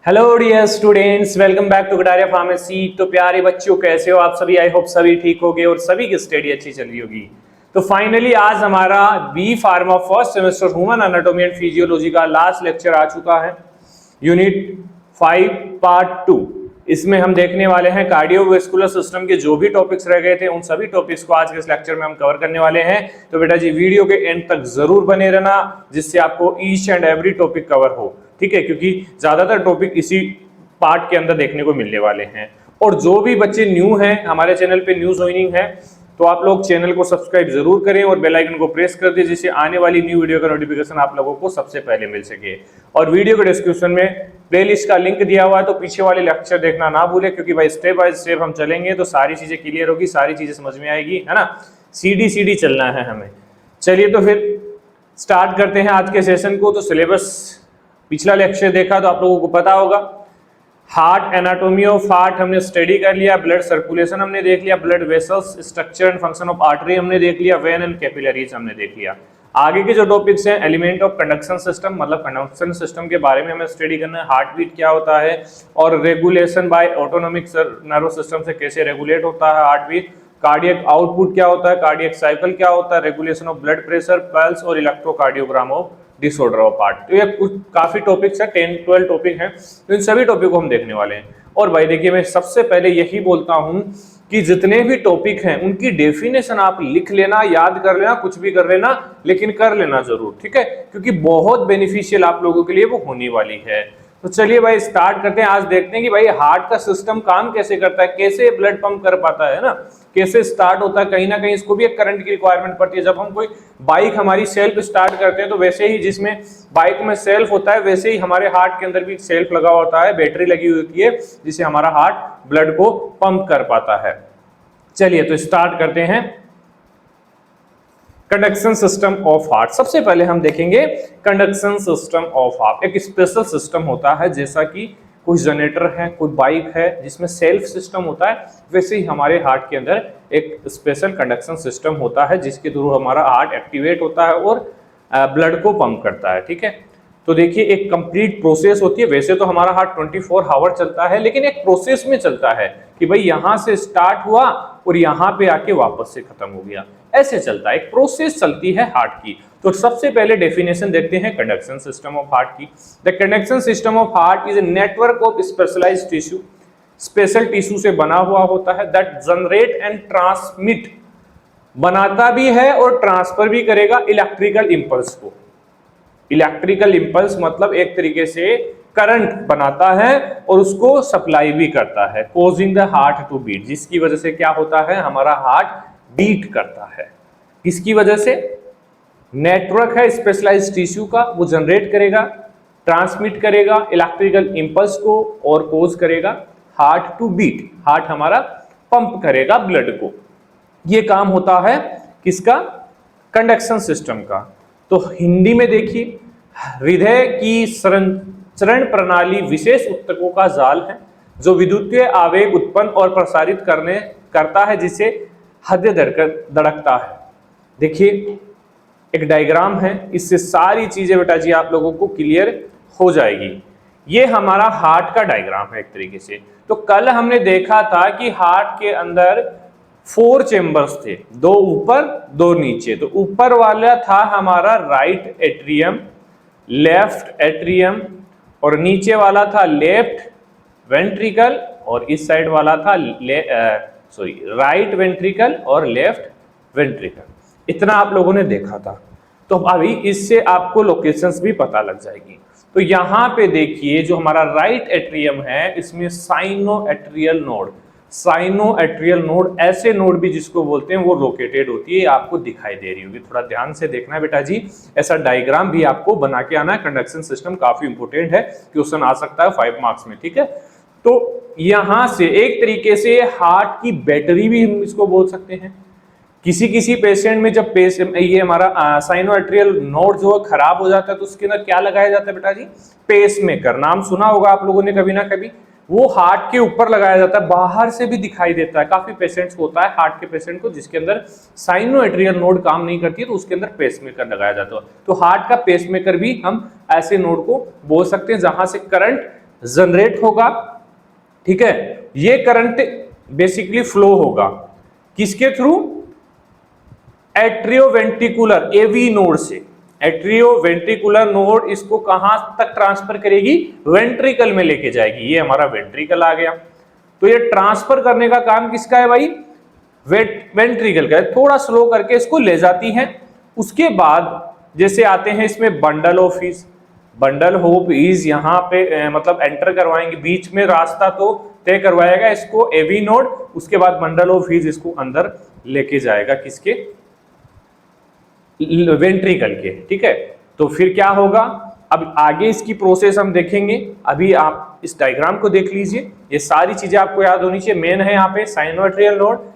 Hello dear students, welcome back to Kataria pharmacy. तो प्यारे बच्चों, कैसे हो आप सभी? आई होप सभी ठीक होगे और सभी की स्टडी अच्छी चल रही होगी। तो फाइनली आज हमारा B pharma first semester human anatomy and physiology का लास्ट लेक्चर आ चुका है। Unit 5 part 2। इसमें हम देखने वाले हैं कार्डियोवैस्कुलर सिस्टम के जो भी टॉपिक्स रह गए थे उन सभी टॉपिक्स को आज के इस लेक्चर में हम कवर करने वाले हैं। तो बेटा जी वीडियो के एंड तक जरूर बने रहना, जिससे आपको each and every topic cover हो, ठीक है? क्योंकि ज्यादातर टॉपिक इसी पार्ट के अंदर देखने को मिलने वाले हैं। और जो भी बच्चे न्यू हैं, हमारे चैनल पे न्यू ज्वाइनिंग है, तो आप लोग चैनल को सब्सक्राइब जरूर करें और बेल आइकन को प्रेस कर दीजिए, जिससे आने वाली न्यू वीडियो का नोटिफिकेशन आप लोगों को सबसे पहले मिल सके। और वीडियो के डिस्क्रिप्शन में प्लेलिस्ट का लिंक दिया हुआ है, तो पीछे वाले लेक्चर देखना ना भूले, क्योंकि भाई स्टेप बाय स्टेप हम चलेंगे तो सारी चीजें क्लियर होगी, सारी चीजें समझ में आएगी, है ना? सीधी चलना है हमें। चलिए तो फिर स्टार्ट करते हैं आज के सेशन को। तो सिलेबस पिछला लेक्चर देखा तो आप लोगों को पता होगा। हार्ट, एनाटॉमी ऑफ हार्ट हमने स्टडी कर लिया, ब्लड सर्कुलेशन हमने देख लिया, blood vessels, structure and function of artery हमने देख लिया, वेन एंड कैपिलरीज हमने देख लिया। आगे के जो टॉपिक्स हैं, एलिमेंट ऑफ कंडक्शन सिस्टम, मतलब कंडक्शन सिस्टम के बारे में हमें स्टडी करना है। हार्ट बीट क्या होता है और regulation bye autonomic nervous system से कैसे रेगुलेट होता है हार्ट बीट। कार्डियक आउटपुट क्या होता है, कार्डियक साइकिल क्या होता है, regulation of blood pressure, pulse और electrocardiogram of disorder of heart. तो ये कुछ काफी टॉपिक्स है, 10-12 टॉपिक हैं, तो इन सभी टॉपिक को हम देखने वाले हैं। और भाई देखिए, मैं सबसे पहले यही बोलता हूं कि जितने भी टॉपिक हैं उनकी डेफिनेशन आप लिख लेना, याद कर लेना, कुछ भी कर लेना, लेकिन कर लेना जरूर, ठीक है? क्योंकि बहुत बेनिफिशियल आप लोगों के लिए वो होने वाली है। तो चलिए भाई स्टार्ट करते हैं। आज देखते हैं कि भाई हार्ट का सिस्टम काम कैसे करता है, कैसे ब्लड पंप कर पाता है ना, कैसे स्टार्ट होता है। कहीं ना कहीं इसको भी एक करंट की रिक्वायरमेंट पड़ती है। जब हम कोई बाइक हमारी सेल्फ स्टार्ट करते हैं, तो वैसे ही जिसमें बाइक में सेल्फ होता है, वैसे ही हमारे हार्ट के अंदर भी सेल्फ लगा होता है, बैटरी लगी होती है, जिससे हमारा हार्ट ब्लड को पंप कर पाता है। चलिए तो स्टार्ट करते हैं। कंडक्शन सिस्टम ऑफ हार्ट, सबसे पहले हम देखेंगे कंडक्शन सिस्टम ऑफ हार्ट। एक स्पेशल सिस्टम होता है, जैसा कि कोई जनरेटर है, कोई बाइक है जिसमें सेल्फ सिस्टम होता है, वैसे ही हमारे हार्ट के अंदर एक स्पेशल कंडक्शन सिस्टम होता है, जिसके थ्रू हमारा हार्ट एक्टिवेट होता है और ब्लड को पंप करता है, ठीक है? तो देखिए, एक कंप्लीट प्रोसेस होती है। वैसे तो हमारा हार्ट 24 आवर चलता है, लेकिन एक प्रोसेस में चलता है कि भाई यहां से स्टार्ट हुआ और यहां पे आके वापस से खत्म हो गया, ऐसे चलता है, एक प्रोसेस चलती है हार्ट की। तो सबसे पहले डेफिनेशन देखते हैं कंडक्शन सिस्टम ऑफ हार्ट की। The conduction system of heart is a network of specialized tissue, special tissue से बना हुआ होता है, दैट जनरेट एंड ट्रांसमिट, बनाता भी है और ट्रांसफर भी करेगा इलेक्ट्रिकल इंपल्स को। इलेक्ट्रिकल इंपल्स मतलब एक तरीके से करंट बनाता है और उसको सप्लाई भी करता है, causing the heart to beat, जिसकी वजह से क्या होता है, हमारा हार्ट बीट करता है। किसकी वजह से? नेटवर्क है स्पेशलाइज्ड टिश्यू का, वो जनरेट करेगा, ट्रांसमिट करेगा इलेक्ट्रिकल इंपल्स को और कॉज करेगा हार्ट टू बीट, हार्ट हमारा पंप करेगा ब्लड को। ये काम होता है किसका? कंडक्शन सिस्टम का। तो हिंदी में देखिए, हृदय की संचरण प्रणाली विशेष ऊतकों का जाल है, जो विद्युतीय आवेग उत्पन्न और प्रसारित करता है, जिसे हृदय धड़कता है। देखिए एक डायग्राम है, इससे सारी चीजें बेटा जी आप लोगों को क्लियर हो जाएगी। ये हमारा हार्ट का डायग्राम है एक तरीके से। तो कल हमने देखा था कि हार्ट के अंदर 4 चेंबर्स थे, 2 ऊपर 2 नीचे। तो ऊपर वाला था हमारा राइट एट्रियम, लेफ्ट एट्रियम, और नीचे वाला था लेफ्ट वेंट्रिकल, और इस साइड वाला था राइट वेंट्रिकल और लेफ्ट वेंट्रिकल। इतना आप लोगों ने देखा था। तो अभी इससे आपको लोकेशंस भी पता लग जाएगी। तो यहां पे देखिए, जो हमारा राइट एट्रियम है, इसमें cyano atrial node, cyano atrial node, ऐसे नोड भी जिसको बोलते हैं, वो लोकेटेड होती है, आपको दिखाई दे रही होगी। थोड़ा ध्यान से देखना है बेटा जी, ऐसा डायग्राम भी आपको बना के आना है। कंडक्शन सिस्टम काफी इंपोर्टेंट है, क्वेश्चन आ सकता है 5 मार्क्स में, ठीक है? तो यहां से एक तरीके से हार्ट की बैटरी भी हम इसको बोल सकते हैं। किसी पेशेंट में जब ये हमारा साइनो एट्रियल नोड जो है खराब हो जाता है, तो उसके अंदर क्या लगाया जाता है बेटा जी? पेसमेकर। नाम सुना होगा आप लोगों ने कभी ना कभी। वो हार्ट के ऊपर लगाया जाता है, बाहर से भी दिखाई देता है। काफी पेशेंट्स को होता है, हार्ट के पेशेंट को, जिसके अंदर साइनो एट्रियल नोड काम नहीं करती है, तो उसके अंदर पेसमेकर लगाया जाता है। तो हार्ट का पेसमेकर भी हम ऐसे नोड को बोल सकते हैं, जहां से करंट जनरेट होगा, ठीक है। ये करंट बेसिकली फ्लो होगा किसके थ्रू? एट्रियोवेंट्रिकुलर एवी नोड से। एट्रियोवेंट्रिकुलर नोड इसको कहां तक ट्रांसफर करेगी? वेंट्रिकल में लेके जाएगी। ये हमारा वेंट्रिकल आ गया। तो ये ट्रांसफर करने का काम किसका है भाई? वेंट्रिकल का है। थोड़ा स्लो करके इसको ले जाती है। उसके बाद जैसे आते हैं इसमें bundle of His. Bundle of His यहाँ पे मतलब एंटर करवाएंगे, बीच में रास्ता तो तय करवाएगा इसको एवी नोड। उसके बाद बंडल ऑफ हीज इसको अंदर लेके जाएगा किसके? वेंट्रिकल के, ठीक है। तो फिर क्या होगा? अब आगे इसकी प्रोसेस हम देखेंगे। अभी आप इस डायग्राम को देख लीजिए, ये सारी चीजें आपको याद होनी चाहिए। मेन है यहाँ पे sinoatrial node,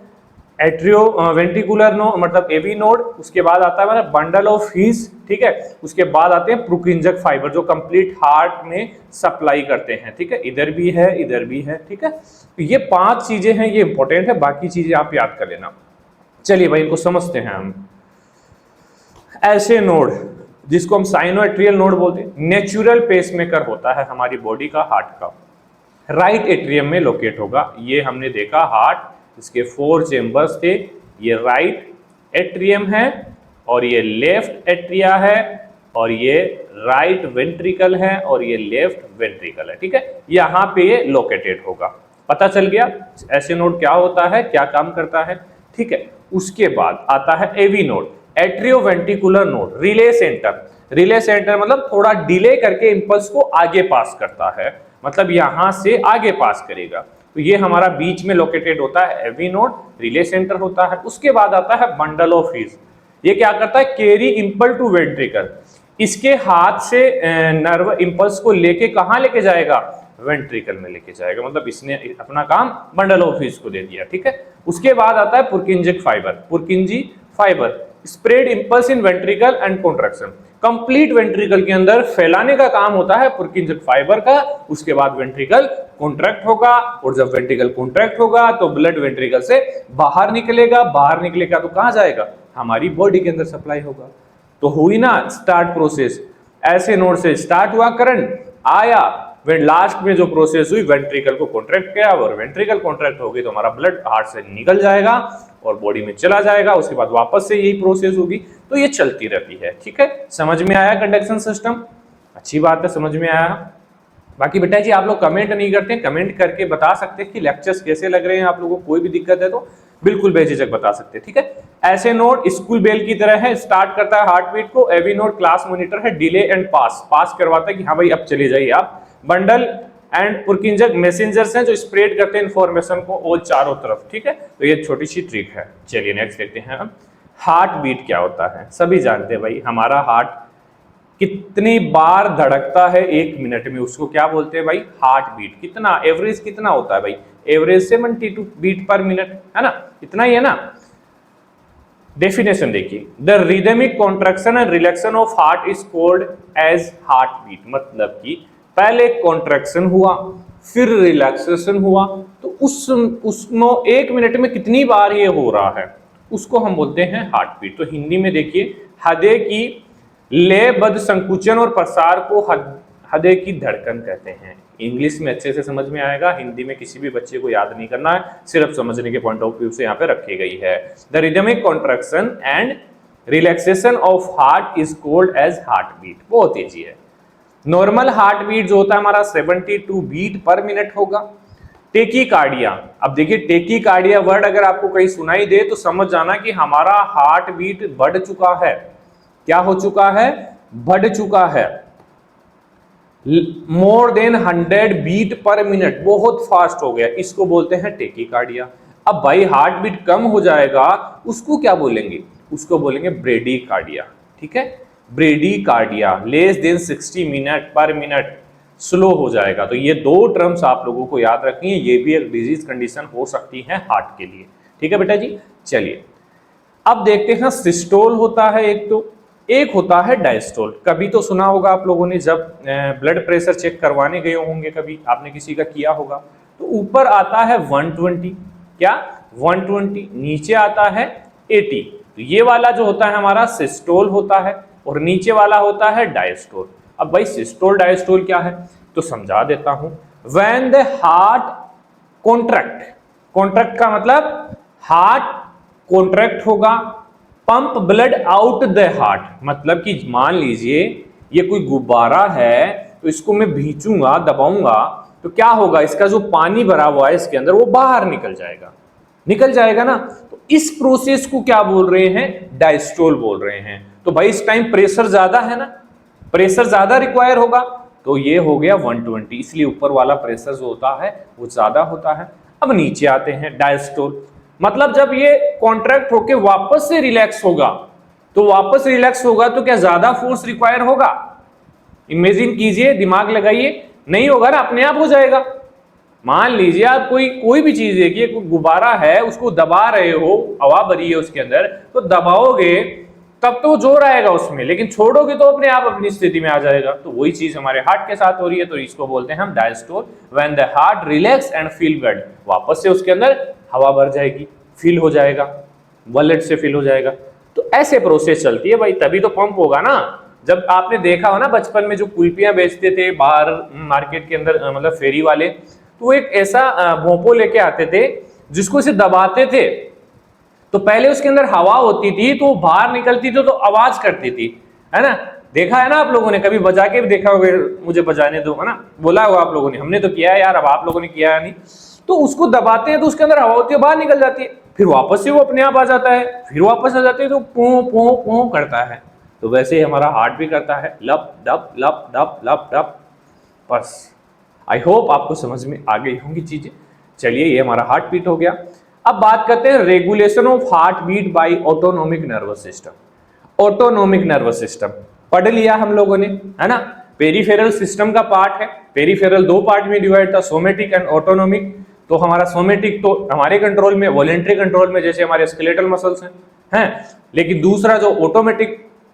atrio ventricular node मतलब एवी नोड। उसके बाद आता है बंडल ऑफ हीज, ठीक है। उसके बाद आते हैं प्रुकिंजक फाइबर जो कंप्लीट हार्ट में सप्लाई करते हैं, ठीक है। इधर भी है, इधर भी है, ठीक है। तो ये 5 चीजें हैं, ये इंपॉर्टेंट है। बाकी चीजें आप याद कर लेना। चलिए भाई इनको समझते हैं हम। ऐसे नोड जिसको हम साइनोएट्रियल नोड बोलते हैं, नेचुरल पेसमेकर होता है हमारी बॉडी का, हार्ट का। राइट एट्रियम में लोकेट होगा। ये हमने देखा हार्ट, इसके 4 चेंबर्स थे। ये राइट एट्रियम है और ये लेफ्ट एट्रिया है और ये राइट वेंट्रिकल है और ये लेफ्ट वेंट्रिकल है, ठीक है। यहाँ पे ये लोकेटेड होगा। पता चल गया ऐसे नोड क्या होता है, क्या काम करता है, ठीक है। उसके बाद आता है AV node, atrioventricular node, relay centre. Relay centre मतलब थोड़ा डिले करके इंपल्स को आगे पास करता है, मतलब यहां से आगे पास करेगा। तो ये हमारा बीच में लोकेटेड होता है एवी नोड, रिले सेंटर होता है। उसके बाद आता है बंडल ऑफ हीज। ये क्या करता है? Carry impulse to ventricle. इसके हाथ से नर्व इंपल्स को लेके कहां लेके जाएगा? वेंट्रिकल में लेके जाएगा। मतलब इसने अपना काम बंडल ऑफ हीज को दे दिया, ठीक है। उसके बाद आता है Purkinje fibre, Purkinje fibre, spread impulse in ventricle and contraction. Complete ventricle के अंदर फैलाने का काम होता है पुर्किंजिक फाइबर का। उसके बाद वेंट्रिकल कॉन्ट्रैक्ट होगा और जब वेंट्रिकल कॉन्ट्रैक्ट होगा तो ब्लड वेंट्रिकल से बाहर निकलेगा। बाहर निकलेगा तो कहां जाएगा? हमारी बॉडी के अंदर सप्लाई होगा। तो हुई ना स्टार्ट प्रोसेस। ऐसे नोड से स्टार्ट हुआ, करंट आया, लास्ट में जो प्रोसेस हुई वेंट्रिकल को कॉन्ट्रैक्ट किया और वेंट्रिकल कॉन्ट्रैक्ट हो गई तो हमारा ब्लड हार्ट से निकल जाएगा और बॉडी में चला जाएगा। उसके बाद वापस से यही प्रोसेस होगी। तो ये चलती रहती है, ठीक है। समझ में आया कंडक्शन सिस्टम? अच्छी बात है, समझ में आया। बाकी बेटा जी आप लोग कमेंट नहीं करते, कमेंट करके बता सकते हैं कि लेक्चर्स कैसे लग रहे हैं आप लोगों को। कोई भी दिक्कत है तो बिल्कुल बेझिझक बता सकते हैं, ठीक है। ऐसे नोड स्कूल बेल की तरह है, स्टार्ट करता है हार्ट बीट को। एवी नोड क्लास मॉनिटर है, डिले एंड पास, पास करवाता है कि हाँ भाई अब चले जाइए आप। बंडल एंड पुर्किंजक मैसेंजर्स हैं जो स्प्रेड करते हैं इंफॉर्मेशन को और चारों तरफ, ठीक है। तो ये छोटी सी ट्रिक है। चलिए नेक्स्ट देखते हैं हम। हार्ट बीट क्या होता है? सभी जानते हैं भाई, हमारा हार्ट कितनी बार धड़कता है 1 मिनट में, उसको क्या बोलते हैं भाई? Heart beat. कितना एवरेज कितना होता है भाई? एवरेज 72 बीट पर मिनट, है ना? इतना ही है ना। डेफिनेशन देखिए, the rhythmic contraction and relaxation of heart is called as heart beat. मतलब कि पहले कॉन्ट्रैक्शन हुआ फिर रिलैक्सेशन हुआ, तो उसमें 1 मिनट में कितनी बार ये हो रहा है उसको हम बोलते हैं हार्ट बीट। तो हिंदी में देखिए, हृदय की लयबद्ध संकुचन और प्रसार को हृदय की धड़कन कहते हैं। इंग्लिश में अच्छे से समझ में आएगा, हिंदी में किसी भी बच्चे को याद नहीं करना है, सिर्फ समझने के पॉइंट ऑफ व्यू से यहाँ पे रखी गई है। The rhythmic contraction and relaxation of heart is called as heart beat. बहुत ईजी है। नॉर्मल हार्ट बीट जो होता है हमारा 72 बीट पर मिनट होगा। टेकीकार्डिया, अब देखिए टेकीकार्डिया वर्ड अगर आपको कहीं सुनाई दे तो समझ जाना कि हमारा हार्ट बीट बढ़ चुका है। क्या हो चुका है? बढ़ चुका है। More than 100 beat per minute, बहुत फास्ट हो गया, इसको बोलते हैं टेकीकार्डिया। अब भाई हार्ट बीट कम हो जाएगा, उसको क्या बोलेंगे? उसको बोलेंगे ब्रेडीकार्डिया, ठीक है। Bradycardia less than 60 minute per minute, slow हो जाएगा। तो ये 2 टर्म्स आप लोगों को याद रखनी है। ये भी एक डिजीज कंडीशन हो सकती है हार्ट के लिए, ठीक है बेटा जी। चलिए अब देखते हैं, सिस्टोल होता है एक होता है डायस्टोल। कभी तो सुना होगा आप लोगों ने, जब ब्लड प्रेशर चेक करवाने गए होंगे, कभी आपने किसी का किया होगा, तो ऊपर आता है 120, क्या 120, नीचे आता है 80। तो ये वाला जो होता है हमारा सिस्टोल होता है और नीचे वाला होता है डायस्टोल। अब भाई सिस्टोल डायस्टोल क्या है? तो समझा देता हूं। When the heart contract, contract का मतलब हार्ट कॉन्ट्रैक्ट होगा, pump blood out the heart, मतलब कि मान लीजिए ये कोई गुब्बारा है तो इसको मैं भींचूंगा, दबाऊंगा तो क्या होगा, इसका जो पानी भरा हुआ है इसके अंदर वो बाहर निकल जाएगा, निकल जाएगा ना। तो इस प्रोसेस को क्या बोल रहे हैं, डायस्टोल बोल रहे हैं। तो भाई इस टाइम प्रेशर ज्यादा है ना, प्रेशर ज्यादा रिक्वायर होगा, तो ये हो गया 120, इसलिए ऊपर वाला प्रेशर जो होता है वो ज्यादा होता है। अब नीचे आते हैं, डायस्टोल मतलब जब ये कॉन्ट्रैक्ट होके वापस से रिलैक्स होगा, तो वापस रिलैक्स होगा तो क्या ज्यादा फोर्स रिक्वायर होगा, इमेजिन कीजिए, दिमाग लगाइए, नहीं होगा ना, अपने आप हो जाएगा। मान लीजिए आप कोई भी चीज देखिए, कोई गुब्बारा है उसको दबा रहे हो, हवा भरी है उसके अंदर, तो दबाओगे तब तो जोर आएगा उसमें, लेकिन छोड़ोगे तो अपने आप अपनी स्थिति में आ जाएगा। तो वही चीज हमारे हार्ट के साथ हो रही है, तो इसको बोलते हैं हम diastole. When the heart relax and feel blood, वापस से उसके अंदर हवा भर जाएगी, फील हो जाएगा, ब्लड से फील हो जाएगा। तो ऐसे प्रोसेस चलती है भाई, तभी तो पंप होगा ना। जब आपने देखा हो ना बचपन में जो कुल्फियां बेचते थे बाहर मार्केट के अंदर, मतलब फेरी वाले, तो वो एक ऐसा भोंपो लेके आते थे जिसको इसे दबाते थे, तो पहले उसके अंदर हवा होती थी तो बाहर निकलती थी तो आवाज करती थी, है ना। देखा है ना आप लोगों ने, कभी बजा के भी देखा होगा, मुझे बजाने दो, है ना, बोला होगा आप लोगों ने, हमने तो किया है यार, अब आप लोगों ने किया है नहीं। तो उसको दबाते हैं तो उसके अंदर हवा होती है, बाहर निकल जाती है, फिर वापस से वो अपने आप आ जाता है, फिर वापस आ जाती है, तो पो पो पो करता है। तो वैसे ही हमारा हार्ट भी करता है, लप डप लप डप लप डप। बस आई होप आपको समझ में आ गई होंगी चीजें। चलिए, ये हमारा हार्ट बीट हो गया। अब बात करते हैं regulation of heart beat by autonomic nervous system. Autonomic nervous system पढ़ लिया हम लोगों ने, है ना। पेरिफेरल सिस्टम का पार्ट है, पेरिफेरल दो पार्ट में डिवाइड था, सोमेटिक एंड ऑटोनोमिक। तो हमारा सोमेटिक तो हमारे कंट्रोल में, वॉलेंट्री कंट्रोल में, जैसे हमारे स्केलेटल मसल्स हैं, लेकिन दूसरा जो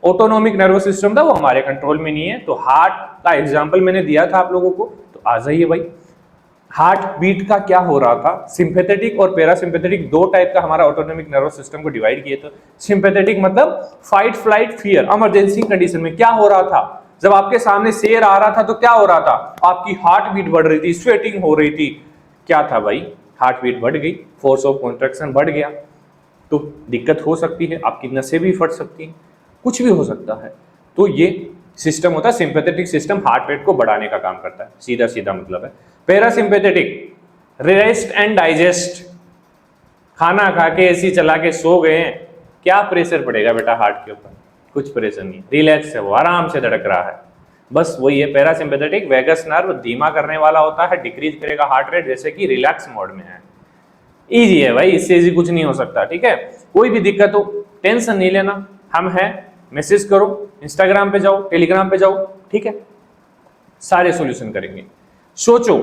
ऑटोनोमिक नर्वस सिस्टम था वो हमारे कंट्रोल में नहीं है। तो हार्ट का एग्जांपल मैंने दिया था आप लोगों को, तो आ जाइए भाई। हार्ट बीट का क्या हो रहा था, सिंपैथेटिक और पैरासिम्पैथेटिक दो टाइप का हमारा ऑटोनोमिक नर्वस सिस्टम को डिवाइड किए। तो सिंपैथेटिक मतलब fight flight fear, emergency condition में क्या हो रहा था, जब आपके सामने शेर आ रहा था तो क्या हो रहा था, आपकी हार्ट बीट बढ़ रही थी, स्वेटिंग हो रही थी, क्या था भाई, हार्ट बीट बढ़ गई, फोर्स ऑफ कॉन्ट्रैक्शन बढ़ गया, तो दिक्कत हो सकती है, आपकी नसें भी फट सकती हैं, कुछ भी हो सकता है। तो ये सिस्टम होता है सिंपैथेटिक सिस्टम, हार्ट रेट को बढ़ाने का काम करता है, सीधा सीधा मतलब है। पैरासिम्पैथेटिक रेस्ट एंड डाइजेस्ट, खाना खा के ऐसी चला के सो गए हैं, क्या प्रेशर पड़ेगा बेटा हार्ट के ऊपर, कुछ प्रेशर नहीं, रिलैक्स है, वो आराम से धड़क रहा है, बस वही है पैरासिम्पैथेटिक। वेगस नर्व धीमा करने वाला होता है, डिक्रीज करेगा हार्ट रेट, जैसे कि रिलैक्स मोड में है। इजी है भाई, इससे इजी कुछ नहीं हो सकता, ठीक है। कोई भी दिक्कत हो टेंशन नहीं लेना, हम हैं, मैसेज करो, इंस्टाग्राम पे जाओ, टेलीग्राम पे जाओ, ठीक है, सारे सॉल्यूशन करेंगे। सोचो,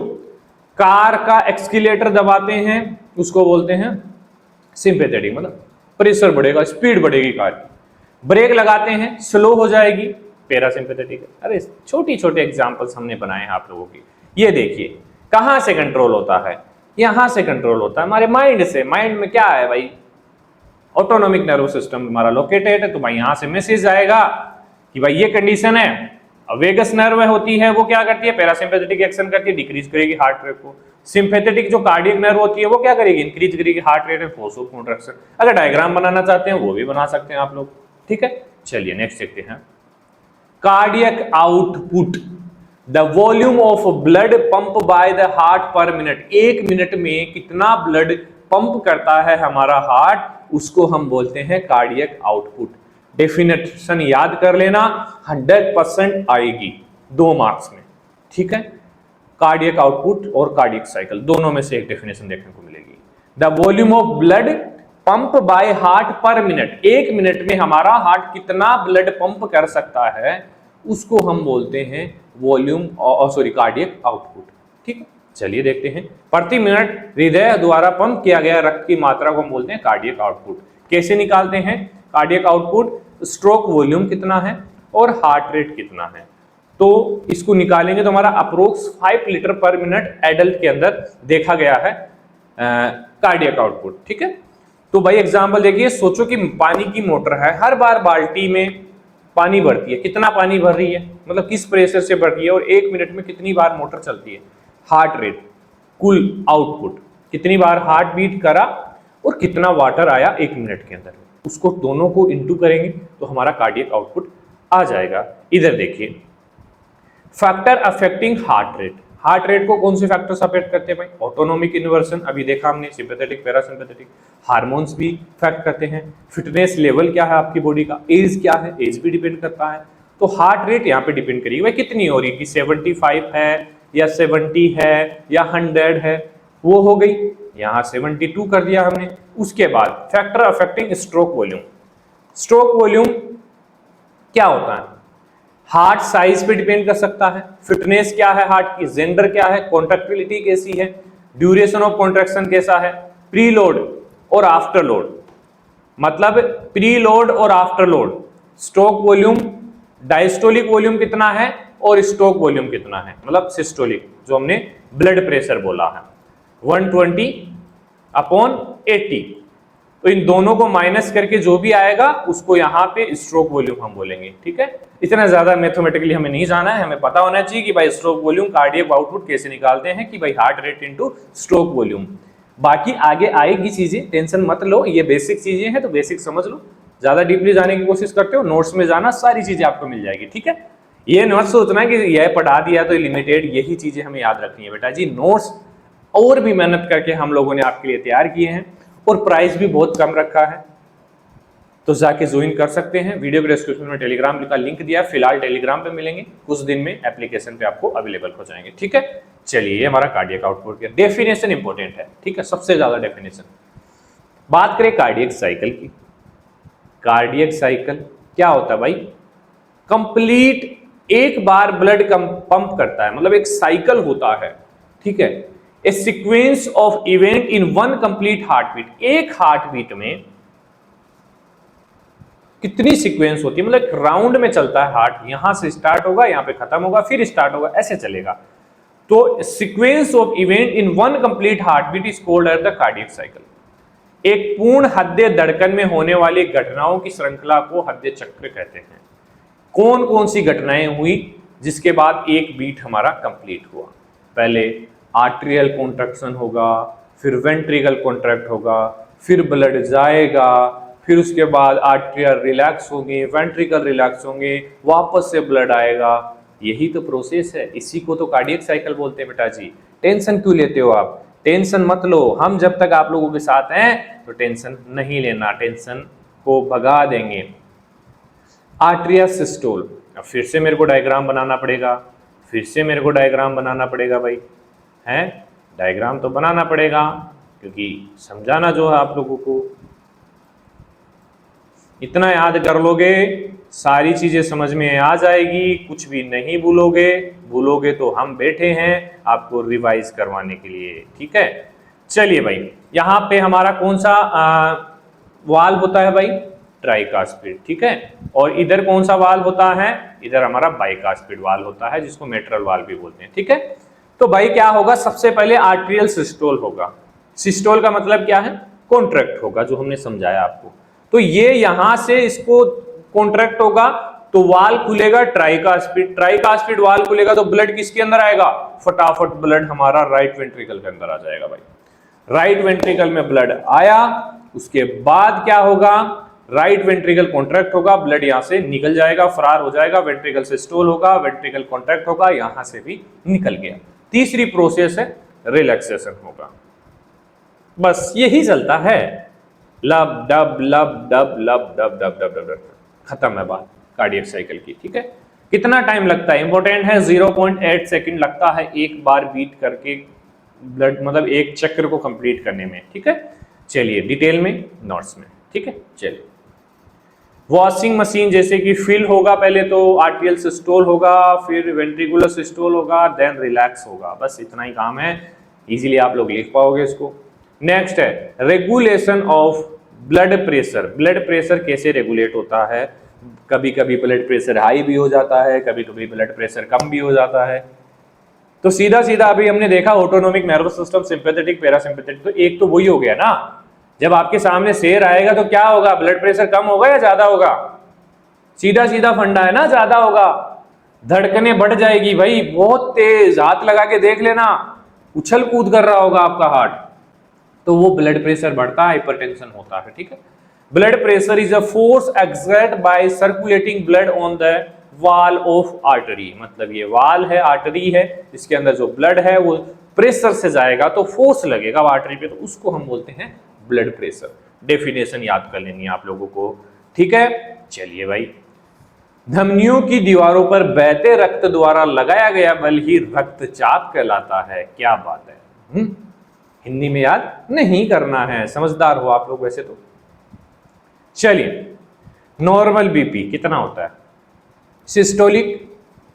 कार का एक्सीलरेटर दबाते हैं उसको बोलते हैं सिंपैथेटिक, मतलब प्रेशर बढ़ेगा, स्पीड बढ़ेगी कार की। ब्रेक लगाते हैं, स्लो हो जाएगी, पैरासिम्पैथेटिक है। अरे छोटी छोटे एग्जांपल्स हमने बनाए हैं आप लोगों की। ये देखिए कहां से कंट्रोल होता है, यहां से कंट्रोल होता है हमारे माइंड से। माइंड में क्या है भाई, ऑटोनोमिक नर्वस सिस्टम हमारा लोकेटेड है, तो भाई यहां से मैसेज आएगा कि भाई ये कंडीशन है। अब वेगस नर्व होती है वो क्या करती है, पैरासिम्पैथेटिक एक्शन करती है, डिक्रीज करेगी हार्ट रेट को। सिंपैथेटिक जो कार्डियक नर्व होती है वो क्या करेगी, इंक्रीज करेगी heart rate and force of contraction. अगर डायग्राम बनाना चाहते हैं वो भी बना सकते हैं आप लोग, ठीक है। चलिए नेक्स्ट देखते हैं, cardiac output, the volume of blood pump by the heart पर मिनट। एक मिनट में कितना ब्लड पंप करता है हमारा हार्ट, उसको हम बोलते हैं कार्डियक आउटपुट। डेफिनेशन याद कर लेना, 100% आएगी 2 मार्क्स में, ठीक है। कार्डियक आउटपुट और कार्डियक साइकिल दोनों में से एक डेफिनेशन देखने को मिलेगी। The volume of blood pump by heart पर मिनट, एक मिनट में हमारा हार्ट कितना ब्लड पंप कर सकता है उसको हम बोलते हैं वॉल्यूम कार्डियक आउटपुट, ठीक है। चलिए देखते हैं, प्रति मिनट हृदय द्वारा पंप किया गया रक्त की मात्रा को हम बोलते हैं कार्डियक आउटपुट। कैसे निकालते हैं कार्डियक आउटपुट, स्ट्रोक वॉल्यूम कितना है और हार्ट रेट कितना है, तो इसको निकालेंगे तो हमारा अप्रोक्स 5 लीटर पर मिनट एडल्ट के अंदर देखा गया है कार्डियक आउटपुट, ठीक है। तो भाई एग्जांपल देखिए, सोचो कि पानी की मोटर है, हर बार बाल्टी में पानी भरती है, कितना पानी भर रही है, मतलब किस प्रेशर से भर रही है, और 1 मिनट में कितनी बार मोटर चलती है। हार्ट रेट, कुल आउटपुट, कितनी बार हार्ट बीट करा और कितना वाटर आया 1 मिनट के अंदर, उसको दोनों को इंटू करेंगे तो हमारा कार्डियक आउटपुट आ जाएगा। इधर देखिए, factor affecting heart rate, heart rate को कौन से फैक्टर्स अफेक्ट करते हैं भाई, ऑटोनोमिक इन्वर्सन अभी देखा हमने, सिंपैथेटिक पैरासिम्पैथेटिक, हार्मोन्स भी इफेक्ट करते हैं, फिटनेस लेवल क्या है आपकी बॉडी का, एज क्या है, एज भी डिपेंड करता है। तो हार्ट रेट यहाँ पे डिपेंड करेगी भाई कितनी हो रही है, कि 75 है या 70 है या 100 है, वो हो गई, यहाँ 72 कर दिया हमने। उसके बाद factor affecting stroke volume, stroke volume क्या होता है, हार्ट साइज पे डिपेंड कर सकता है, फिटनेस क्या है हार्ट की, जेंडर क्या है, कॉन्ट्रैक्टिलिटी कैसी है, ड्यूरेशन ऑफ कॉन्ट्रैक्शन कैसा है, प्री लोड और आफ्टर लोड, मतलब प्री लोड और after load, stroke volume, diastolic volume कितना है और स्ट्रोक वॉल्यूम कितना है, मतलब सिस्टोलिक जो हमने ब्लड प्रेशर बोला है 120/80, तो इन दोनों को माइनस करके जो भी आएगा उसको यहाँ पे स्ट्रोक वॉल्यूम हम बोलेंगे। ठीक है, इतना ज्यादा मैथमेटिकली हमें नहीं जाना है, हमें पता होना चाहिए कि भाई स्ट्रोक वॉल्यूम कार्डियक आउटपुट कैसे निकालते हैं, कि भाई heart rate into stroke volume. बाकी आगे आएगी चीजें, टेंशन मत लो, ये बेसिक चीजें हैं तो बेसिक समझ लो, ज्यादा डीपली जाने की कोशिश करते हो नोट्स में जाना, सारी चीजें आपको मिल जाएगी। ठीक है, ये मत सोचना कि यह पढ़ा दिया तो लिमिटेड, यही चीजें हमें याद रखनी है बेटा जी। नोट्स और भी मेहनत करके हम लोगों ने आपके लिए तैयार किए हैं और प्राइस भी बहुत कम रखा है, तो जाके ज्वाइन कर सकते हैं। वीडियो के डिस्क्रिप्शन में टेलीग्राम का लिंक दिया है, फिलहाल टेलीग्राम पे मिलेंगे, कुछ दिन में एप्लीकेशन पे आपको अवेलेबल हो जाएंगे। ठीक है, चलिए, ये हमारा कार्डियक आउटपुट का डेफिनेशन इंपॉर्टेंट है। ठीक है, सबसे ज्यादा डेफिनेशन। बात करें कार्डियक साइकिल की, कार्डियक साइकिल क्या होता है भाई, कंप्लीट एक बार ब्लड पंप करता है, मतलब एक साइकिल होता है। ठीक है, a sequence of event in one complete heart beat, एक हार्ट बीट में कितनी सीक्वेंस होती है, मतलब एक राउंड में चलता है हार्ट, यहां से स्टार्ट होगा, यहां पे खत्म होगा, फिर स्टार्ट होगा, ऐसे चलेगा। तो sequence of event in one complete heart beat is called as the cardiac cycle. एक पूर्ण हृदय धड़कन में होने वाली घटनाओं की श्रृंखला को हृदय चक्र कहते हैं। कौन कौन सी घटनाएं हुई जिसके बाद एक बीट हमारा कंप्लीट हुआ, पहले आर्ट्रियल कॉन्ट्रैक्शन होगा, फिर वेंट्रिकल कॉन्ट्रैक्ट होगा, फिर ब्लड जाएगा, फिर उसके बाद आर्ट्रियल रिलैक्स होंगे, वेंट्रिकल रिलैक्स होंगे, वापस से ब्लड आएगा। यही तो प्रोसेस है, इसी को तो कार्डियक साइकिल बोलते हैं बेटा जी। टेंशन क्यों लेते हो आप, टेंशन मत लो, हम जब तक आप लोगों के साथ हैं तो टेंशन नहीं लेना, टेंशन को भगा देंगे। आर्ट्रिया सिस्टोल, अब फिर से मेरे को डायग्राम बनाना पड़ेगा, फिर से मेरे को डायग्राम बनाना पड़ेगा भाई, हैं डायग्राम तो बनाना पड़ेगा क्योंकि समझाना जो है आप लोगों को। इतना याद कर लोगे सारी चीजें समझ में आ जाएगी, कुछ भी नहीं भूलोगे, भूलोगे तो हम बैठे हैं आपको रिवाइज करवाने के लिए। ठीक है, चलिए भाई, यहाँ पे हमारा कौन सा वाल होता है भाई, ट्राइकास्पिड। ठीक है, और इधर कौन सा वाल होता है, इधर हमारा बाइकास्पिड वाल होता है, जिसको मेट्रल वाल भी बोलते हैं। ठीक है, तो भाई क्या होगा, सबसे पहले आर्ट्रियल सिस्टोल होगा। सिस्टोल का मतलब क्या है, कॉन्ट्रैक्ट होगा, जो हमने समझाया आपको। तो ये यहां से इसको कॉन्ट्रैक्ट होगा तो वाल खुलेगा ट्राइकास्पिड, ट्राइकास्पिड वाल खुलेगा तो ब्लड किसके अंदर आएगा, फटाफट ब्लड हमारा राइट वेंट्रिकल के अंदर आ जाएगा भाई। राइट वेंट्रिकल में ब्लड आया, उसके बाद क्या होगा, राइट वेंट्रिकल कॉन्ट्रैक्ट होगा, ब्लड यहां से निकल जाएगा, फरार हो जाएगा, वेंट्रिकल सिस्टोल होगा, वेंट्रिकल कॉन्ट्रैक्ट होगा, यहां से भी निकल गया। तीसरी प्रोसेस है रिलैक्सेशन होगा। बस यही चलता है, लब डब लब डब लब डब डब डब डब, खत्म है बात कार्डियक साइकिल की। ठीक है, कितना टाइम लगता है, इंपॉर्टेंट है, 0.8 सेकंड लगता है एक बार बीट करके ब्लड, मतलब एक चक्र को कंप्लीट करने में। ठीक है, चलिए डिटेल में नोट्स में। ठीक है, चलिए, वॉशिंग मशीन जैसे कि फिल होगा, पहले तो आर्ट्रियल सिस्टोल होगा, फिर वेंट्रिकुलर सिस्टोल होगा, देन रिलैक्स होगा, बस इतना ही काम है, इजीली आप लोग लिख पाओगे इसको। नेक्स्ट है regulation of blood pressure. Blood pressure कैसे रेगुलेट होता है, कभी कभी ब्लड प्रेशर हाई भी हो जाता है, कभी कभी ब्लड प्रेशर कम भी हो जाता है। तो सीधा सीधा अभी हमने देखा autonomic nervous system, sympathetic parasympathetic, तो एक तो वही हो गया ना, जब आपके सामने शेर आएगा तो क्या होगा, ब्लड प्रेशर कम होगा या ज्यादा होगा, सीधा सीधा फंडा है ना, ज्यादा होगा धड़कने बढ़ जाएगी भाई, बहुत तेज, हाथ लगा के देख लेना, उछल कूद कर रहा होगा आपका हार्ट, तो वो ब्लड प्रेशर बढ़ता है, हाइपरटेंशन होता है। ठीक है, blood pressure is a force exert by circulating blood on the wall of artery, मतलब ये वाल है, आर्टरी है, इसके अंदर जो ब्लड है वो प्रेशर से जाएगा तो फोर्स लगेगा आर्टरी पे, तो उसको हम बोलते हैं ब्लड प्रेशर। डेफिनेशन याद कर लेनी है आप लोगों को। ठीक है, चलिए भाई, धमनियों की दीवारों पर बहते रक्त द्वारा लगाया गया बल ही रक्तचाप कहलाता है। क्या बात है, हिंदी में याद नहीं करना है, समझदार हो आप लोग वैसे तो। चलिए, नॉर्मल बीपी कितना होता है? सिस्टोलिक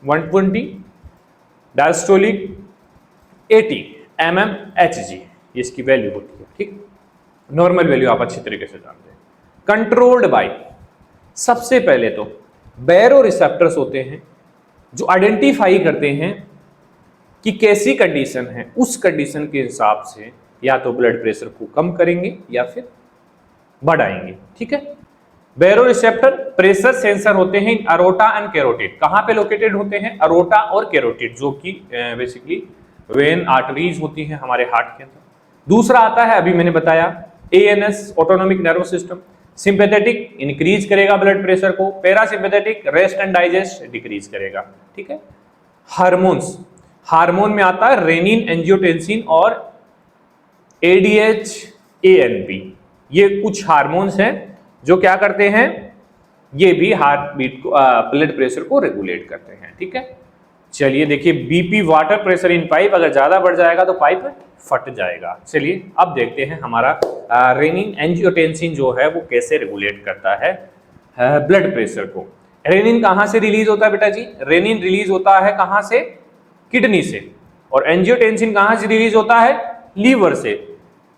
120, डायस्टोलिक 80 mmHg, इसकी वैल्यू होती है। ठीक, नॉर्मल वैल्यू आप अच्छी तरीके से जानते हैं। कंट्रोल्ड बाय, सबसे पहले तो बैरो रिसेप्टर्स होते हैं जो आइडेंटिफाई करते हैं कि कैसी कंडीशन है, उस कंडीशन के हिसाब से या तो ब्लड प्रेशर को कम करेंगे या फिर बढ़ाएंगे। ठीक है, बैरो रिसेप्टर प्रेशर सेंसर होते हैं अरोटा एंड कैरोटिड। कहां पे लोकेटेड होते हैं? अरोटा और कैरोटिड, जो कि बेसिकली वेन आर्टरीज होती हैं हमारे हार्ट के अंदर। दूसरा आता है, अभी मैंने बताया, ANS autonomic nervous system. Sympathetic increase करेगा ब्लड प्रेशर को, parasympathetic rest and digest decrease करेगा। ठीक है, हार्मोन्स, हार्मोन में आता है रेनिन, एंजियोटेंसिन और एडीएचएएनपी, ये कुछ हार्मोन्स हैं जो क्या करते हैं, ये भी हार्ट बीट को, ब्लड प्रेशर को रेगुलेट करते हैं। ठीक है, चलिए देखिए, BP water pressure in pipe, अगर ज्यादा बढ़ जाएगा तो पाइप फट जाएगा। चलिए अब देखते हैं हमारा रेनिन एंजियोटेंसिन जो है वो कैसे रेगुलेट करता है ब्लड प्रेशर को। रेनिन कहां से रिलीज होता है बेटा जी? रेनिन रिलीज होता है कहां से? किडनी से। और एंजियोटेंसिन कहां से रिलीज होता है? लीवर से।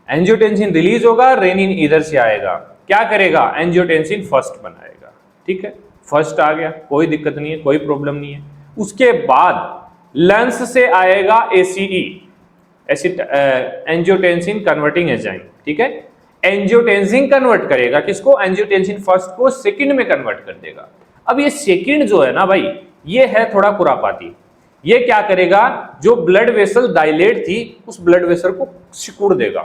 एंजियोटेंसिन रिलीज होगा, रेनिन इधर से आएगा, क्या करेगा? एंजियोटेंसिन फर्स्ट बनाएगा। ठीक है, फर्स्ट आ गया, कोई दिक्कत नहीं है, कोई प्रॉब्लम नहीं है। उसके बाद लंग्स से आएगा एसीई, एंजियोटेंसिन कन्वर्टिंग एंजाइम। ठीक है, एंजियोटेंसिन कन्वर्ट करेगा किसको? एंजियोटेंसिन फर्स्ट को सेकंड में कन्वर्ट कर देगा। अब ये सेकंड जो है ना भाई, ये है थोड़ा खुरापाती। ये क्या करेगा? जो ब्लड वेसल डायलेट थी उस ब्लड वेसल को सिकुड़ देगा,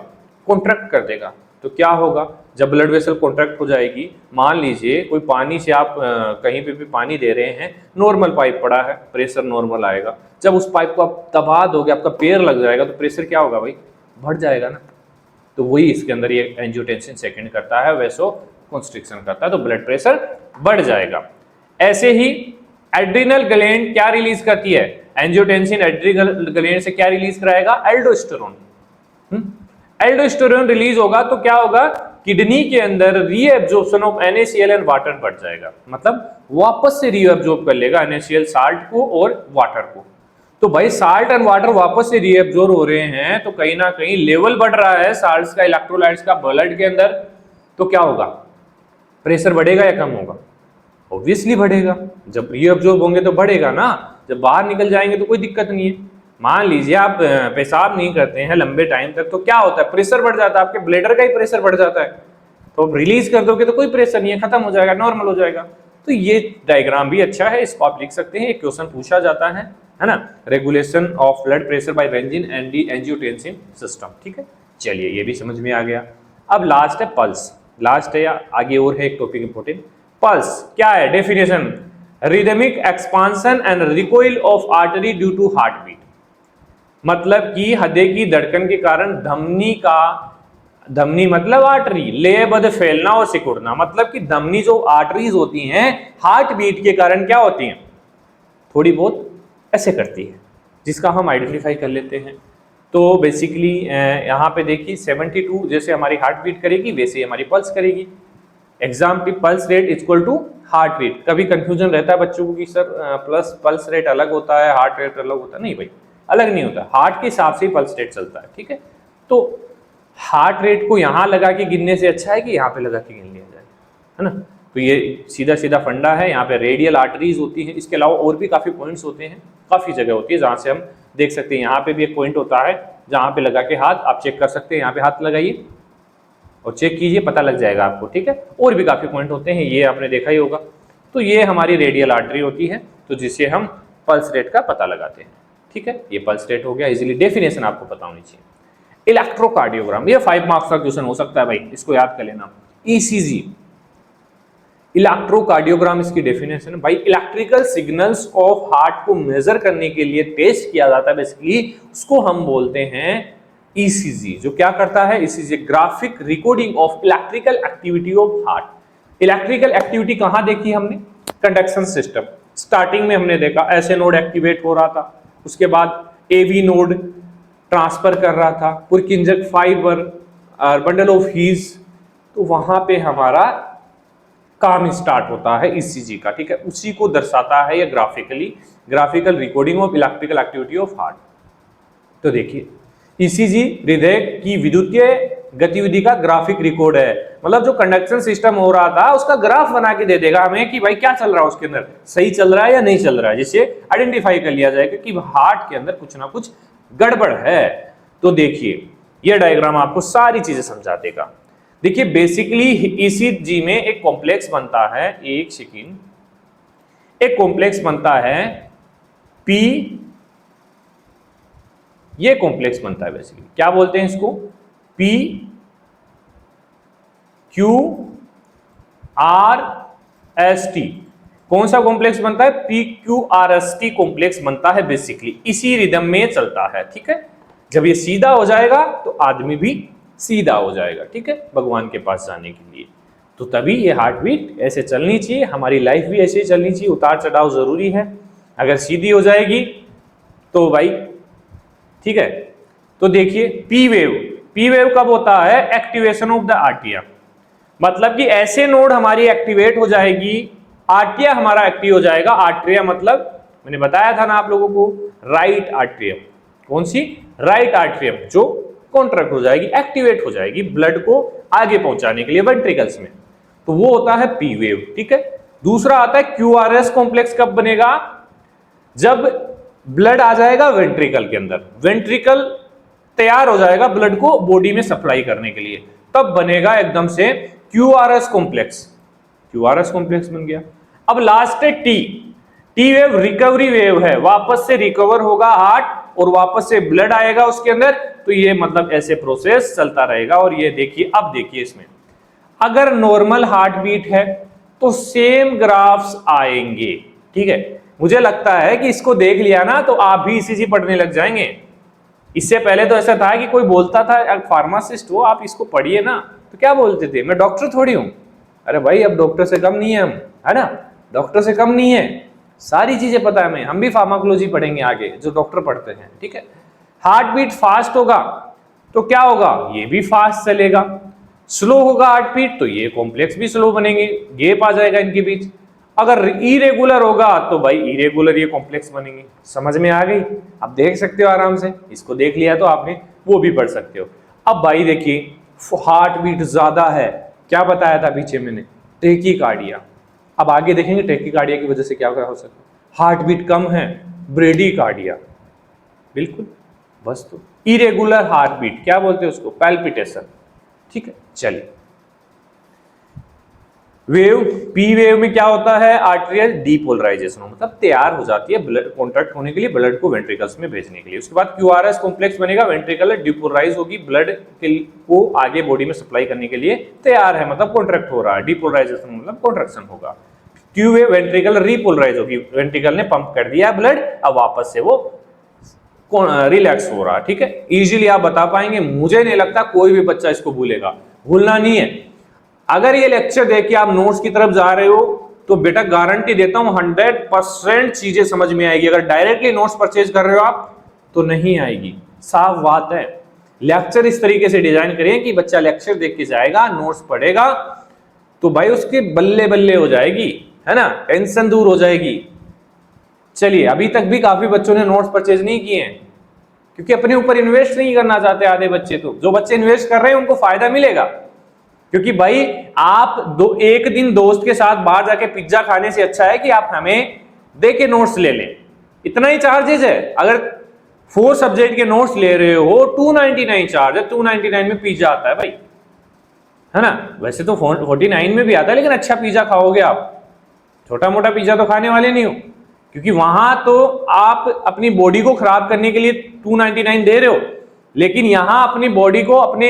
कॉन्ट्रैक्ट कर देगा। तो क्या होगा? जब ब्लड वेसल कॉन्ट्रैक्ट हो जाएगी, मान लीजिए कोई पानी से आप कहीं पे भी पानी दे रहे हैं, नॉर्मल पाइप पड़ा है, प्रेशर नॉर्मल आएगा। जब उस पाइप को आप दबा दोगे, आपका पैर लग जाएगा, तो प्रेशर क्या होगा भाई? बढ़ जाएगा ना। तो वही इसके अंदर ये एंजियोटेंसिन सेकंड करता है, वैसो कंस्ट्रिक्शन करता है, तो ब्लड प्रेशर बढ़ जाएगा। ऐसे ही एड्रिनल ग्लैंड क्या रिलीज करती है? एंजियोटेंसिन एड्रिनल ग्लैंड से क्या रिलीज कराएगा? एल्डोस्टेरोन। एल्डोस्टेरोन रिलीज होगा तो क्या होगा? किडनी के अंदर reabsorption of NaCl and water बढ़ जाएगा, मतलब वापस से रीएब्जॉर्ब कर लेगा NaCl साल्ट को और वाटर को। तो भाई साल्ट एंड वाटर वापस से रीएब्जॉर्ब हो रहे हैं, तो कहीं ना कहीं लेवल बढ़ रहा है साल्ट्स का, इलेक्ट्रोलाइट्स का ब्लड के अंदर, तो क्या होगा? प्रेशर बढ़ेगा या कम होगा? ऑब्वियसली बढ़ेगा। जब रीएब्जॉर्ब होंगे तो बढ़ेगा ना, जब बाहर निकल जाएंगे तो कोई दिक्कत नहीं है। मान लीजिए आप पेशाब नहीं करते हैं लंबे टाइम तक, तो क्या होता है? प्रेशर बढ़ जाता है, आपके ब्लैडर का ही प्रेशर बढ़ जाता है। तो रिलीज कर दोगे तो कोई प्रेशर नहीं है, खत्म हो जाएगा, नॉर्मल हो जाएगा। तो ये डायग्राम भी अच्छा है, इसको आप लिख सकते हैं, एक क्वेश्चन पूछा जाता है ना, regulation of blood pressure by renin and the angiotensin system. ठीक है, चलिए ये भी समझ में आ गया। अब लास्ट है पल्स, लास्ट है या आगे और है एक टॉपिक इंपोर्टेंट। पल्स क्या है? Definition, rhythmic expansion and recoil of artery due to heart beat, मतलब कि हृदय की धड़कन के कारण धमनी का, धमनी मतलब आर्टरी, लयबद्ध फैलना और सिकुड़ना, मतलब कि धमनी जो आर्टरीज होती हैं हार्ट बीट के कारण क्या होती हैं? थोड़ी बहुत ऐसे करती है, जिसका हम आइडेंटिफाई कर लेते हैं। तो बेसिकली यहाँ पे देखिए 72 जैसे हमारी हार्ट बीट करेगी वैसे ही हमारी पल्स करेगी। Example, pulse rate equal to heart rate. कभी कंफ्यूजन रहता है बच्चों को कि सर प्लस पल्स रेट अलग होता है, हार्ट रेट अलग होता है। नहीं भाई, अलग नहीं होता, हार्ट के हिसाब से ही पल्स रेट चलता है। ठीक है, तो हार्ट रेट को यहाँ लगा के गिनने से अच्छा है कि यहाँ पे लगा के गिन लिया जाए, है ना। तो ये सीधा सीधा फंडा है। यहाँ पे रेडियल आर्टरीज होती हैं, इसके अलावा और भी काफी पॉइंट्स होते हैं, काफी जगह होती है जहाँ से हम देख सकते हैं। यहाँ पे भी एक पॉइंट होता है जहाँ पे लगा के हाथ आप चेक कर सकते हैं, यहाँ पे हाथ लगाइए और चेक कीजिए, पता लग जाएगा आपको। ठीक है, और भी काफी पॉइंट होते हैं, ये आपने देखा ही होगा। तो ये हमारी रेडियल आर्टरी होती है, तो जिसे हम पल्स रेट का पता लगाते हैं। ठीक है, ये पल्स रेट हो गया, इजीली डेफिनेशन आपको पता होनी चाहिए। इलेक्ट्रोकार्डियोग्राम, ये 5 मार्क्स का क्वेश्चन हो सकता है भाई, इसको याद कर लेना। ईसीजी, इलेक्ट्रोकार्डियोग्राम इसकी डेफिनेशन है भाई, इलेक्ट्रिकल सिग्नल्स ऑफ हार्ट को मेजर करने के लिए टेस्ट किया जाता है बेसिकली, उसको हम बोलते हैं ईसीजी। जो क्या करता है, ECG graphic recording of electrical activity of heart. Electrical activity कहां देखी हमने, कंडक्शन सिस्टम। स्टार्टिंग में हमने देखा ऐसे नोड एक्टिवेट हो रहा था, उसके बाद एवी नोड ट्रांसफर कर रहा था, पुरकिंजक फाइबर, बंडल ऑफ हीज, तो वहां पे हमारा काम स्टार्ट होता है ईसीजी का। ठीक है, उसी को दर्शाता है ये graphical recording of electrical activity of heart. तो देखिए ईसीजी हृदय की विद्युतीय गतिविधि का ग्राफिक रिकॉर्ड है, मतलब जो कंडक्शन सिस्टम हो रहा था उसका ग्राफ बना के दे देगा हमें कि भाई क्या चल रहा है उसके अंदर, सही चल रहा है या नहीं चल रहा है, जिससे आइडेंटिफाई कर लिया जाएगा कि हार्ट के अंदर कुछ ना कुछ गड़बड़ है। तो देखिए ये डायग्राम आपको सारी चीजें समझा देगा। देखिए बेसिकली ईसीजी में एक कॉम्प्लेक्स बनता है, एक सेकंड, एक कॉम्प्लेक्स बनता है पी, ये कॉम्प्लेक्स बनता है बेसिकली, क्या बोलते हैं इसको, P Q R S T. कौन सा कॉम्प्लेक्स बनता है, P Q R S T complex बनता है बेसिकली, इसी रिदम में चलता है। ठीक है, जब ये सीधा हो जाएगा तो आदमी भी सीधा हो जाएगा। ठीक है, भगवान के पास जाने के लिए, तो तभी ये हार्ट बीट ऐसे चलनी चाहिए, हमारी लाइफ भी ऐसे ही चलनी चाहिए, उतार चढ़ाव जरूरी है। अगर सीधी हो जाएगी तो भाई ठीक है। तो देखिए पी वेव कब होता है, एक्टिवेशन ऑफ द आर्टिया, मतलब कि ऐसे नोड हमारी एक्टिवेट हो जाएगी, आर्टिया हमारा एक्टिव हो जाएगा। आर्ट्रिया मतलब मैंने बताया था ना आप लोगों को, राइट आर्ट्रियम। कौन सी, राइट आर्ट्रियम, जो कॉन्ट्रैक्ट हो जाएगी, एक्टिवेट हो जाएगी ब्लड को आगे पहुंचाने के लिए वेंट्रिकल्स में, तो वो होता है पी वेव। ठीक है, दूसरा आता है क्यूआरएस कॉम्प्लेक्स, कब बनेगा, जब ब्लड आ जाएगा वेंट्रिकल के अंदर, वेंट्रिकल तैयार हो जाएगा ब्लड को बॉडी में सप्लाई करने के लिए, तब बनेगा एकदम से क्यूआरएस कॉम्प्लेक्स। क्यूआरएस कॉम्प्लेक्स बन गया। अब लास्ट है टी वेव रिकवरी वेव है, वापस से रिकवर होगा हार्ट और वापस से ब्लड आएगा उसके अंदर, तो ये मतलब ऐसे प्रोसेस चलता रहेगा। और ये देखिए, अब देखिए इसमें अगर नॉर्मल हार्ट बीट है तो सेम ग्राफ्स आएंगे। ठीक है, मुझे लगता है कि इसको देख लिया ना तो आप भी ईसीजी पढ़ने लग जाएंगे। इससे पहले तो ऐसा था कि कोई बोलता था, फार्मासिस्ट हो आप, इसको पढ़िए ना, तो क्या बोलते थे, मैं डॉक्टर थोड़ी हूं। अरे भाई अब डॉक्टर से कम नहीं है हम, है ना, डॉक्टर से कम नहीं है, सारी चीजें पता है हमें, हम भी फार्माकोलॉजी पढ़ेंगे आगे जो डॉक्टर पढ़ते हैं। ठीक है, हार्ट बीट फास्ट होगा तो क्या होगा, ये भी फास्ट चलेगा, स्लो होगा हार्ट बीट तो ये कॉम्प्लेक्स भी स्लो बनेंगे, गैप आ जाएगा इनके बीच। अगर इरेगुलर होगा तो भाई इरेगुलर ये कॉम्प्लेक्स बनेंगे। समझ में आ गई, आप देख सकते हो आराम से, इसको देख लिया तो आपने वो भी पढ़ सकते हो। अब भाई देखिए हार्ट बीट ज्यादा है, क्या बताया था पीछे मैंने, टेकीकार्डिया। अब आगे देखेंगे टेकीकार्डिया की वजह से क्या हो सकता है। हार्ट बीट कम है, ब्रेडीकार्डिया, बिल्कुल बस। तो इरेगुलर हार्ट बीट क्या बोलते हैं उसको, पैल्पिटेशन। ठीक है, चलिए वेव, पी वेव में क्या होता है, आर्टेरियल डीपोलराइजेशन, मतलब तैयार हो जाती है ब्लड कॉन्ट्रैक्ट होने के लिए, ब्लड को वेंट्रिकल्स में भेजने के लिए। उसके बाद क्यूआरएस कॉम्प्लेक्स बनेगा, वेंट्रिकल डीपोलराइज होगी, ब्लड को आगे बॉडी में सप्लाई करने के लिए तैयार है, मतलब कॉन्ट्रैक्ट हो रहा है, डीपोलराइजेशन मतलब कॉन्ट्रैक्शन होगा। क्यू वेव वेंट्रिकल रीपोलराइज होगी, वेंट्रिकल ने पंप कर दिया ब्लड, अब वापस से वो रिलैक्स हो रहा है। ठीक है, इजीली आप बता पाएंगे, मुझे नहीं लगता कोई भी बच्चा इसको भूलेगा, भूलना नहीं है। अगर ये लेक्चर देख के आप नोट्स की तरफ जा रहे हो तो बेटा गारंटी देता हूं 100% चीजें समझ में आएगी। अगर डायरेक्टली नोट्स परचेज कर रहे हो आप तो नहीं आएगी, साफ बात है। लेक्चर इस तरीके से डिजाइन करिए कि बच्चा लेक्चर देख के जाएगा, नोट्स पढ़ेगा तो भाई उसके बल्ले बल्ले हो जाएगी, है ना, टेंशन दूर हो जाएगी। चलिए, अभी तक भी काफी बच्चों ने नोट्स परचेज नहीं किए हैं क्योंकि अपने ऊपर इन्वेस्ट नहीं करना चाहते आधे बच्चे। तो जो बच्चे इन्वेस्ट कर रहे हैं उनको फायदा मिलेगा, क्योंकि भाई आप एक दिन दोस्त के साथ बाहर जाके पिज्जा खाने से अच्छा है कि आप हमें दे के नोट्स ले लें, इतना ही चार्जेस है। अगर 4 सब्जेक्ट के नोट्स ले रहे हो 299 चार्ज है, 299 में पिज्जा आता है भाई, है ना। वैसे तो 49 में भी आता है, लेकिन अच्छा पिज्जा खाओगे आप छोटा मोटा पिज्जा तो खाने वाले नहीं हो, क्योंकि वहां तो आप अपनी बॉडी को खराब करने के लिए 299 दे रहे हो, लेकिन यहां अपनी बॉडी को, अपने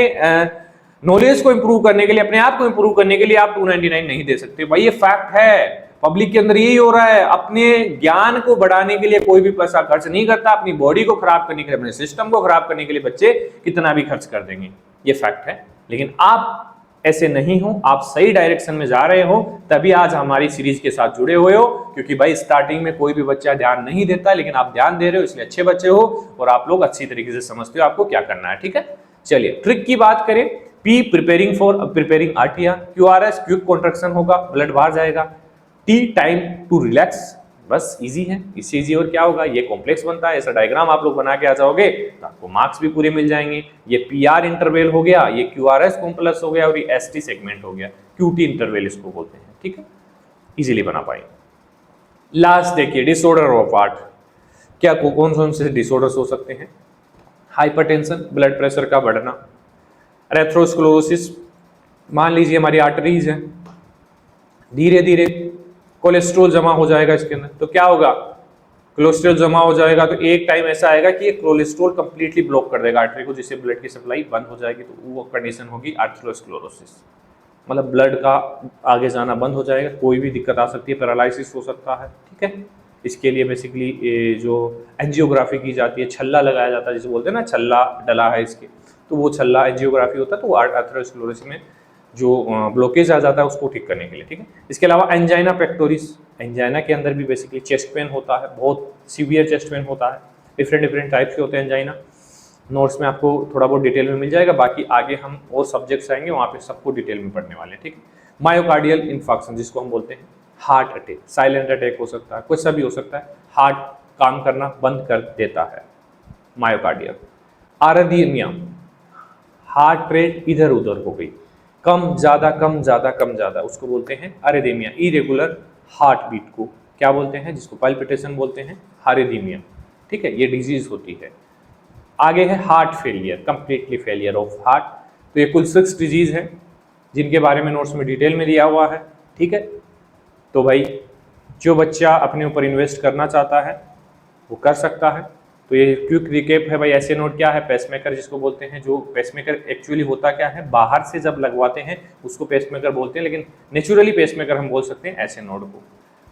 नॉलेज को इंप्रूव करने के लिए, अपने आप को इंप्रूव करने के लिए आप 299 नहीं दे सकते भाई। ये फैक्ट है, पब्लिक के अंदर यही हो रहा है। अपने ज्ञान को बढ़ाने के लिए कोई भी पैसा खर्च नहीं करता, अपनी बॉडी को खराब करने के लिए, अपने सिस्टम को खराब करने के लिए बच्चे कितना भी खर्च कर देंगे, ये फैक्ट है। लेकिन आप ऐसे नहीं हो, आप सही डायरेक्शन में जा रहे हो, तभी आज हमारी सीरीज के साथ जुड़े हुए हो। क्योंकि भाई स्टार्टिंग में कोई भी बच्चा ध्यान नहीं देता, लेकिन आप ध्यान दे रहे हो, इसलिए अच्छे बच्चे हो और आप लोग अच्छी तरीके से समझते हो आपको क्या करना है। ठीक है, चलिए ट्रिक की बात करें। P प्रिपेयरिंग आर्टिया, QRS क्विक कॉन्ट्रैक्शन होगा, ब्लड बाहर जाएगा। T टाइम टू रिलैक्स, बस इजी है, इससे इजी और क्या होगा। ये कॉम्प्लेक्स बनता है, ऐसा डायग्राम आप लोग बना के आ जाओगे तो आपको मार्क्स भी पूरे मिल जाएंगे। ये PR इंटरवल हो गया, ये QRS कॉम्प्लेक्स हो गया और ये ST सेगमेंट हो गया, QT इंटरवल इसको बोलते हैं। ठीक है, इजीली बना पाएंगे। लास्ट देखिए, डिसऑर्डर ऑफ हार्ट। क्या कौन से डिसऑर्डर्स हो सकते हैं? हाइपरटेंशन, ब्लड प्रेशर का बढ़ना। एथेरोस्क्लेरोसिस, मान लीजिए हमारी आर्टरीज है, धीरे धीरे कोलेस्ट्रॉल जमा हो जाएगा इसके अंदर, तो क्या होगा, कोलेस्ट्रॉल जमा हो जाएगा तो एक टाइम ऐसा आएगा कि ये कोलेस्ट्रॉल कंप्लीटली ब्लॉक कर देगा आर्टरी को, जिससे ब्लड की सप्लाई बंद हो जाएगी, तो वो कंडीशन होगी एथेरोस्क्लेरोसिस। मतलब ब्लड का आगे जाना बंद हो जाएगा, कोई भी दिक्कत आ सकती है, पैरालिसिस हो सकता है। ठीक है, इसके लिए बेसिकली जो एंजियोग्राफी की जाती है, छल्ला लगाया जाता है, जिसे बोलते हैं ना छल्ला डला है इसके, तो वो छल्ला एंजियोग्राफी होता है, तो वो एथेरोस्क्लेरोसिस में जो ब्लॉकेज आ जाता है उसको ठीक करने के लिए। ठीक है, इसके अलावा एंजाइना पेक्टोरिस, एंजाइना के अंदर भी बेसिकली चेस्ट पेन होता है, बहुत सीवियर चेस्ट पेन होता है, डिफरेंट टाइप्स के होते हैं एंजाइना। नोट्स में आपको थोड़ा बहुत डिटेल में मिल जाएगा, बाकी आगे हम और सब्जेक्ट्स आएंगे वहाँ पे सबको डिटेल में पढ़ने वाले हैं। ठीक है, मायोकार्डियल इन्फार्क्शन जिसको हम बोलते हैं हार्ट अटैक, साइलेंट अटैक हो सकता है, कुछ सा भी हो सकता है, हार्ट काम करना बंद कर देता है मायोकार्डियल। आर्रhythmia, हार्ट रेट इधर उधर हो गई, कम ज्यादा कम ज्यादा कम ज्यादा, उसको बोलते हैं अरिथमिया। इरेगुलर हार्ट बीट को क्या बोलते हैं, जिसको पल्पिटेशन बोलते हैं, अरिथमिया। ठीक है, ये डिजीज होती है। आगे है heart failure, completely failure of heart. तो ये कुल 6 डिजीज हैं जिनके बारे में नोट्स में डिटेल में दिया हुआ है। ठीक है, तो भाई जो बच्चा अपने ऊपर इन्वेस्ट करना चाहता है वो कर सकता है। तो ये क्विक रिकेप है भाई। ऐसे नोट क्या है, पेसमेकर जिसको बोलते हैं, जो पेसमेकर एक्चुअली होता क्या है, बाहर से जब लगवाते हैं उसको पेसमेकर बोलते हैं, लेकिन नेचुरली पेसमेकर हम बोल सकते हैं ऐसे नोट को।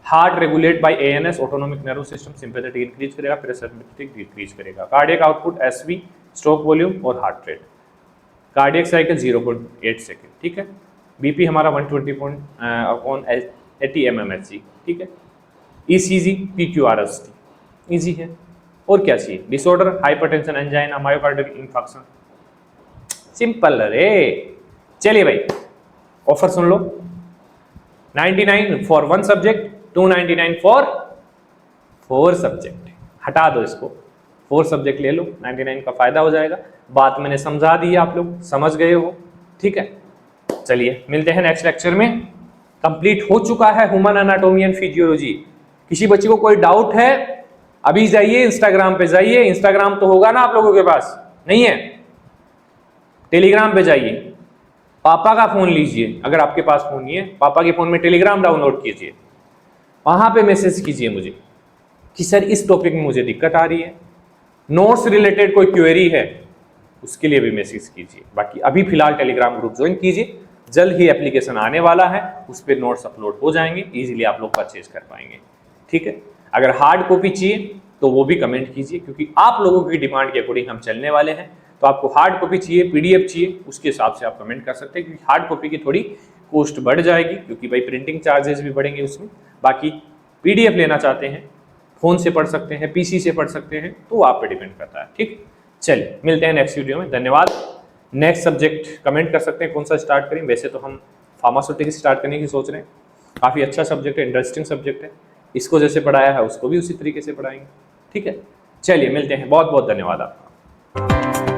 Heart regulate by ANS, autonomic nervous system, sympathetic increase करेगा, पैरासिम्पैथेटिक डिक्रीज करेगा। Cardiac output SV, stroke volume और heart rate. Cardiac cycle 0.8 second. ठीक है, BP हमारा 120/80 mmHg। ठीक है, ECG, PQRST, इजी है। और क्या चाहिए, disorder, hypertension, angina, myocardial infarction, simple रे। चलिए भाई, offer soon low, 99 for 1 subject, 299 for 4 subject. हटा दो इसको, 4 सब्जेक्ट ले लो, 99 का फायदा हो जाएगा। बात मैंने समझा दी, आप लोग समझ गए हो। ठीक है, चलिए मिलते हैं नेक्स्ट लेक्चर में। कंप्लीट हो चुका है ह्यूमन एनाटॉमी एंड फिजियोलॉजी। किसी बच्चे को कोई डाउट है, अभी जाइए इंस्टाग्राम पे जाइए। इंस्टाग्राम तो होगा ना आप लोगों के पास, नहीं है? टेलीग्राम पे जाइए, पापा का फोन लीजिए, अगर आपके पास फोन नहीं है पापा के फोन में टेलीग्राम डाउनलोड कीजिए, वहां पे मैसेज कीजिए मुझे कि सर इस टॉपिक में मुझे दिक्कत आ रही है, नोट्स रिलेटेड कोई क्वेरी है, उसके लिए भी मैसेज कीजिए। बाकी अभी फिलहाल टेलीग्राम ग्रुप ज्वाइन कीजिए, जल्द ही एप्लीकेशन आने वाला है, उस पर नोट्स अपलोड हो जाएंगे, इजीली आप लोग परचेज कर पाएंगे। ठीक है, अगर हार्ड कॉपी चाहिए तो वो भी कमेंट कीजिए, क्योंकि आप लोगों की डिमांड के अकॉर्डिंग हम चलने वाले हैं। तो आपको हार्ड कॉपी चाहिए, PDF चाहिए, उसके हिसाब से आप कमेंट कर सकते हैं, क्योंकि हार्ड कॉपी की थोड़ी कॉस्ट बढ़ जाएगी, क्योंकि भाई प्रिंटिंग चार्जेस भी बढ़ेंगे उसमें। बाकी PDF लेना चाहते हैं, फोन से पढ़ सकते हैं, PC से पढ़ सकते हैं, तो आप पे डिपेंड करता है। ठीक, चलिए मिलते हैं नेक्स्ट वीडियो में, धन्यवाद। नेक्स्ट सब्जेक्ट कमेंट कर सकते हैं कौन सा स्टार्ट करें। वैसे तो हम फार्मास्यूटिक्स स्टार्ट करने की सोच रहे हैं, काफ़ी अच्छा सब्जेक्ट है, इंटरेस्टिंग सब्जेक्ट है। इसको जैसे पढ़ाया है उसको भी उसी तरीके से पढ़ाएंगे। ठीक है, चलिए मिलते हैं, बहुत बहुत धन्यवाद आपका।